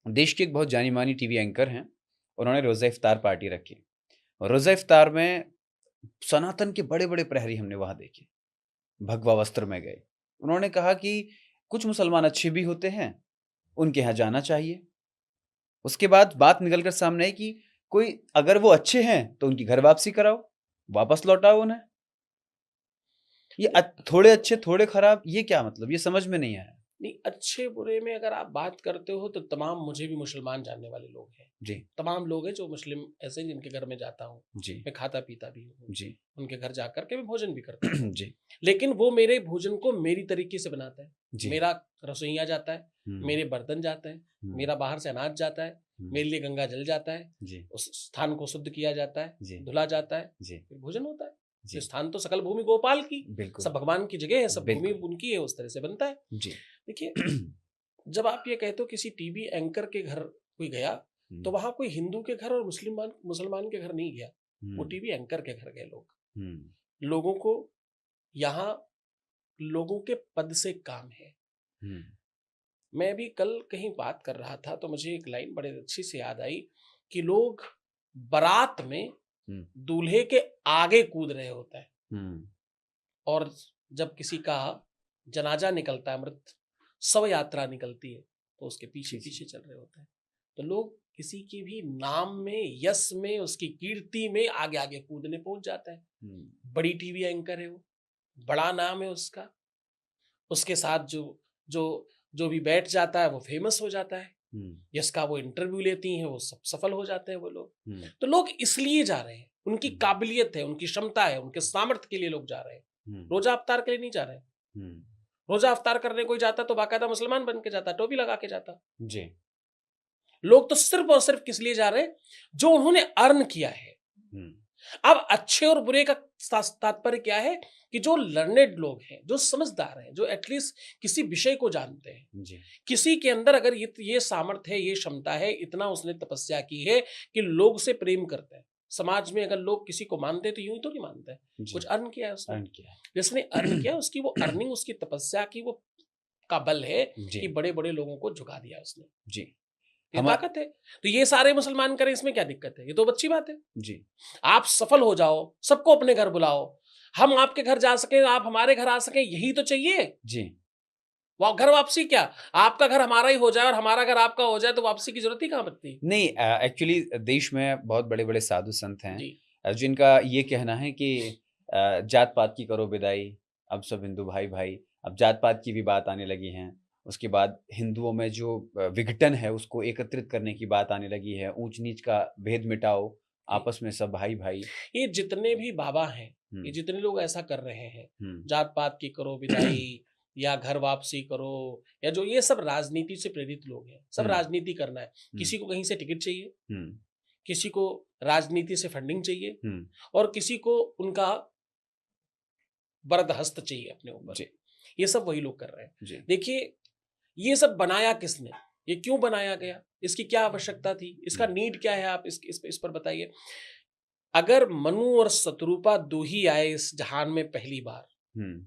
देश के एक बहुत जानी-मानी टीवी एंकर हैं, उन्होंने रोज़ा इफ्तार पार्टी रखी। और रोज़ा इफ्तार में सनातन के बड़े-बड़े प्रहरी हमने वहाँ देखे, भगवा वस्त्र में गए। उन्होंने कहा कि कुछ मुसलमान अच्छे भी होते हैं, उनके यहाँ जाना चाहिए। उसके बाद बात निकल कर सामने आई कि कोई अगर वो अच्छे हैं, तो उनकी घर वापसी कराओ, वापस लौटाओ उन्हें। ये थोड़े अच्छे, थोड़े खराब, ये क्या मतलब? ये समझ में नहीं आया। नहीं, अच्छे बुरे में अगर आप बात करते हो तो तमाम मुझे भी मुसलमान जानने वाले लोग हैं। जी, तमाम लोग हैं जो मुस्लिम ऐसे हैं जिनके घर में जाता हूँ। जी, मैं खाता पीता भी हूँ। जी, उनके घर जाकर के मैं भोजन भी करता हूँ। जी, लेकिन वो मेरे भोजन को मेरी तरीके से बनाता है। जी। मेरा रसोइया जाता है, हुँ, मेरे बर्तन जाते हैं, हुँ, मेरा बाहर से अनाज जाता है, हुँ। मेरे लिए गंगा जल जाता है, जी, उस स्थान को शुद्ध किया जाता है, जी, धुला जाता है, जी, फिर भोजन होता है। जी। तो स्थान तो सकल भूमि गोपाल की, बिल्कुल, सब भगवान की जगह है, सब भूमि बिल्कुल। उनकी है, उस तरह से बनता है। जी। देखिए, जब आप ये कहते हो किसी टीवी एंकर के घर कोई गया, तो हुँ, वहां कोई हिंदू के घर और मुसलमान मुसलमान के घर नहीं गया। वो हुँ, टीवी एंकर के घर गए लोग। हुँ, लोगों को यहाँ लोगों के पद से काम है। हुँ, मैं भी कल कहीं बात कर रहा था तो मुझे एक लाइन बड़े अच्छी से याद आई कि लोग बारात में हुँ, दूल्हे के आगे कूद रहे होते हैं, हुँ, और जब किसी का जनाजा निकलता है, मृत शव यात्रा निकलती है, तो उसके पीछे जी, जी। पीछे चल रहे होते हैं। तो लोग किसी की भी नाम में, यश में, उसकी कीर्ति में आगे आगे कूदने पहुंच जाते हैं। हुँ, बड़ी टीवी एंकर है वो, बड़ा नाम है उसका, उसके साथ जो जो जो भी बैठ जाता है वो फेमस हो जाता है। हुँ, जिसका वो इंटरव्यू लेती हैं वो सब सफल हो जाते हैं वो लोग। हुँ, तो लोग इसलिए जा रहे हैं, उनकी हुँ, काबिलियत है, उनकी क्षमता है, उनके सामर्थ्य के लिए लोग जा रहे हैं। हुँ, रोजा अफ्तार के लिए नहीं जा रहे हैं। हुँ, रोजा अफ्तार करने कोई जाता तो बाकायदा मुसलमान बन के जाता, टोपी लगा के जाता। जी। लोग तो सिर्फ और सिर्फ किस लिए जा रहे हैं, जो उन्होंने अर्न किया है। हुँ, अब अच्छे और बुरे का तात्पर्य क्या है कि जो लर्नेड लोग हैं, जो समझदार हैं, जो एटलीस्ट किसी विषय को जानते हैं, जी। किसी के अंदर अगर ये सामर्थ्य है, ये क्षमता है, इतना उसने तपस्या की है कि लोग से प्रेम करते हैं। समाज में अगर लोग किसी को मानते हैं तो यूं ही तो नहीं मानते हैं। जी, कुछ अर्न किया है उसने। अर्न किया है। जिसने अर्न किया उसकी वो अर्निंग, उसकी तपस्या की वो का बल है जी, कि बड़े बड़े लोगों को झुका दिया उसने। जी। ये हमा ताकत है। तो ये सारे मुसलमान करें, इसमें क्या दिक्कत है? ये तो अच्छी बात है। जी, आप सफल हो जाओ, सबको अपने घर बुलाओ, हम आपके घर जा सकें, आप हमारे घर आ सकें, यही तो चाहिए। जी। वो घर वापसी क्या? आपका घर हमारा ही हो जाए और हमारा घर आपका हो जाए तो वापसी की जरूरत ही कहाँ बनती? नहीं एक्चुअली देश में बहुत बड़े-बड़े साधु संत हैं जी। जिनका ये कहना है कि जात-पात की करो विदाई, अब सब हिंदू भाई-भाई। अब जात-पात की भी बात आने लगी है। उसके बाद हिंदुओं में जो विघटन है उसको एकत्रित करने की बात आने लगी है। ऊँच-नीच का भेद मिटाओ, जी। आपस में सब भाई-भाई। ये जितने भी बाबा हैं, ये हुँ, जितने लोग ऐसा कर रहे हैं, हुँ। जात पात की करो विदाई या घर वापसी करो, या जो ये सब राजनीति से प्रेरित लोग हैं, सब हुँ, राजनीति करना है। हुँ, किसी को कहीं से टिकट चाहिए, हुँ, किसी को राजनीति से फंडिंग चाहिए, हुँ। और किसी को उनका बरदहस्त चाहिए अपने ऊपर। जी, ये सब वही लोग कर रहे हैं। जी। देखिए, ये सब बनाया किसने? ये क्यों बनाया गया? इसकी क्या आवश्यकता थी? इसका हुँ, नीड क्या है? आप इस पर बताइए। अगर मनु और शत्रुपा 2 ही आए इस जहान में पहली बार, हुँ।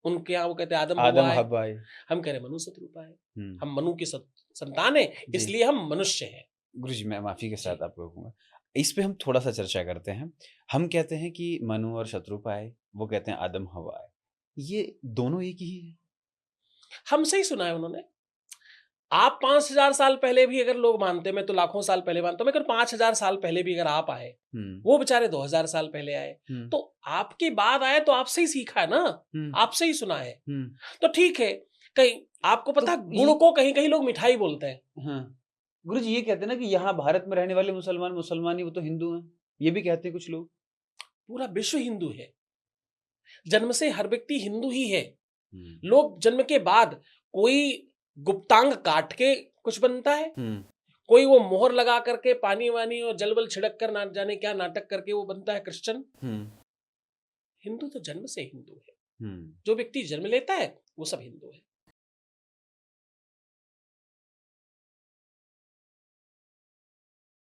उनके यहाँ वो कहते हैं आदम हव्वा आदम आए, हव्वा आए। हम कह रहे हैं मनु शत्रुपा है। हुँ, हम मनु की संतान हैं, जी। इसलिए हम मनुष्य हैं। गुरुजी, मैं माफ़ी के जी। साथ आपको रोकूँगा। इस पे हम थोड़ा-सा चर्चा करते हैं। हम कहते हैं कि मनु और शत्रुपा आए, वो कहते हैं आदम हव्वा आए। ये दोनों एक ही हैं। हमसे ही सुना है उन्होंने। आप 5000 साल पहले भी अगर लोग मानते, मैं तो लाखों साल पहले मानता हूँ, मैं अगर 5000 साल पहले भी अगर आप आए, हुँ, वो बेचारे 2000 साल पहले आए, हुँ, तो आपके बाद आए तो आपसे ही सीखा है ना, हुँ, आपसे ही सुना है। हुँ। तो ठीक है, कहीं आपको तो पता है गुड़ ये को कहीं-कहीं लोग मिठाई बोलते हैं। हाँ, गुरुजी ये कहते हैं ना कि यहाँ भारत में रहने वाले मुसलमान, मुसलमान ही वो तो हिंदू हैं। ये भी कहते हैं कुछ लोग। पूरा विश्व हिंदू है। जन्म से हर व्यक्ति हिंदू ही है। हुँ, लोग जन्म के बाद कोई गुप्तांग काट के कुछ बनता है, हुँ, कोई वो मोहर लगा करके पानी-वानी और जल-वल छिड़क कर ना जाने क्या नाटक करके वो बनता है क्रिश्चियन। हुँ, हिंदू तो जन्म से हिंदू है। हुँ। जो व्यक्ति जन्म लेता है, वो सब हिंदू है।